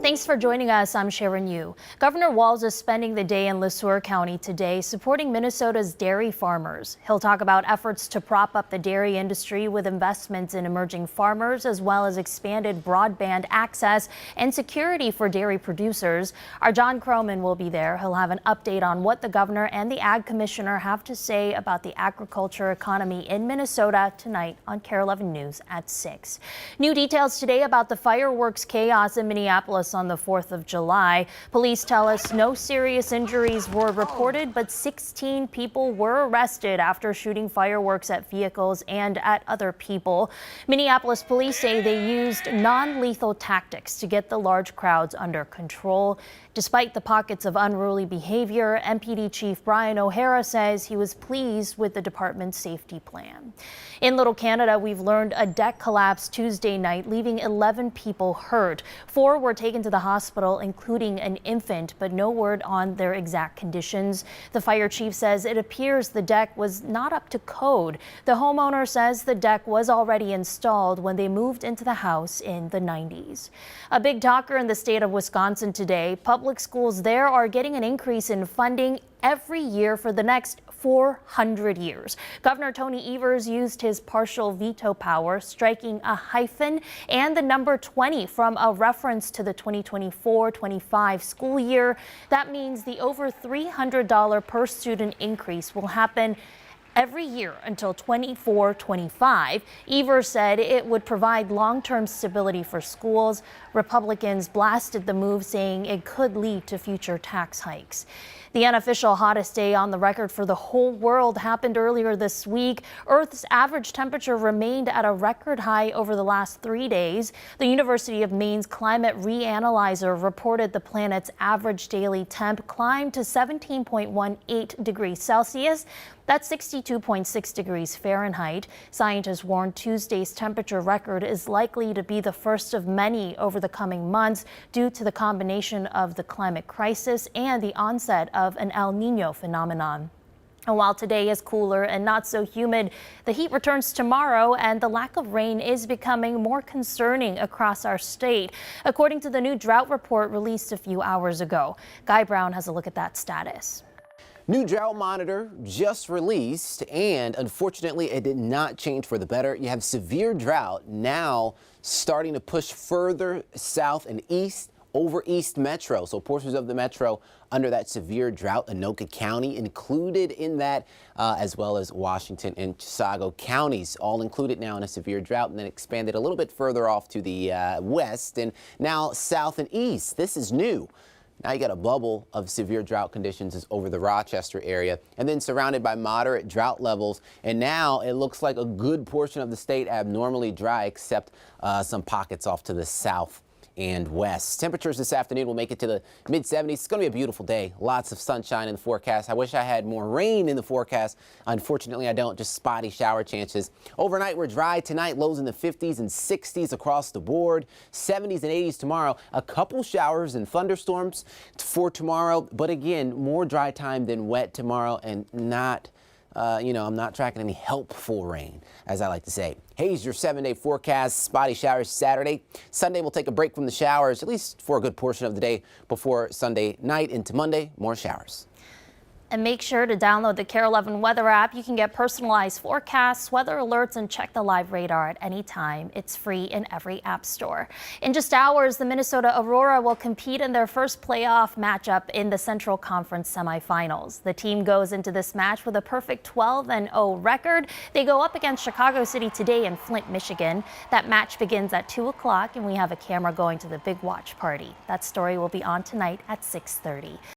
Thanks for joining us. I'm Sharon Yu. Governor Walz is spending the day in Le Sueur County today supporting Minnesota's dairy farmers. He'll talk about efforts to prop up the dairy industry with investments in emerging farmers, as well as expanded broadband access and security for dairy producers. Our John Croman will be there. He'll have an update on what the governor and the ag commissioner have to say about the agriculture economy in Minnesota tonight on KARE 11 News at 6. New details today about the fireworks chaos in Minneapolis on the 4th of July. Police tell us no serious injuries were reported, but 16 people were arrested after shooting fireworks at vehicles and at other people. Minneapolis police say they used non-lethal tactics to get the large crowds under control. Despite the pockets of unruly behavior, MPD Chief Brian O'Hara says he was pleased with the department's safety plan. In Little Canada, we've learned a deck collapsed Tuesday night, leaving 11 people hurt. 4 were taken to the hospital, including an infant, but no word on their exact conditions. The fire chief says it appears the deck was not up to code. The homeowner says the deck was already installed when they moved into the house in the 90s. A big talker in the state of Wisconsin today. Public schools there are getting an increase in funding every year for the next 400 years. Governor Tony Evers used his partial veto power, striking a hyphen and the number 20 from a reference to the 2024-25 school year. That means the over $300 per student increase will happen every year until 24-25. Evers said it would provide long-term stability for schools. Republicans blasted the move, saying it could lead to future tax hikes. The unofficial hottest day on the record for the whole world happened earlier this week. Earth's average temperature remained at a record high over the last 3 days. The University of Maine's Climate Reanalyzer reported the planet's average daily temp climbed to 17.18 degrees Celsius. That's 62.6 degrees Fahrenheit. Scientists warned Tuesday's temperature record is likely to be the first of many over the coming months due to the combination of the climate crisis and the onset of an El Nino phenomenon. And while today is cooler and not so humid, the heat returns tomorrow, and the lack of rain is becoming more concerning across our state, according to the new drought report released a few hours ago. Guy Brown has a look at that status. New drought monitor just released, and unfortunately it did not change for the better. You have severe drought now starting to push further south and east over East Metro. So portions of the metro under that severe drought. Anoka County included in that, as well as Washington and Chisago counties, all included now in a severe drought, and then expanded a little bit further off to the west and now south and east. This is new. Now you got a bubble of severe drought conditions is over the Rochester area, and then surrounded by moderate drought levels. And now it looks like a good portion of the state abnormally dry, except some pockets off to the south and west. Temperatures this afternoon will make it to the mid-70s. It's going to be a beautiful day. Lots of sunshine in the forecast. I wish I had more rain in the forecast. Unfortunately, I don't. Just spotty shower chances. Overnight, we're dry tonight. Lows in the 50s and 60s across the board. 70s and 80s tomorrow. A couple showers and thunderstorms for tomorrow. But again, more dry time than wet tomorrow, and not I'm not tracking any helpful rain, as I like to say. Here's your 7-day forecast. Spotty showers Saturday. Sunday, we'll take a break from the showers, at least for a good portion of the day before Sunday night. Into Monday, more showers. And make sure to download the KARE 11 weather app. You can get personalized forecasts, weather alerts, and check the live radar at any time. It's free in every app store. In just hours, the Minnesota Aurora will compete in their first playoff matchup in the Central Conference semifinals. The team goes into this match with a perfect 12-0 record. They go up against Chicago City today in Flint, Michigan. That match begins at 2 o'clock, and we have a camera going to the big watch party. That story will be on tonight at 6:30.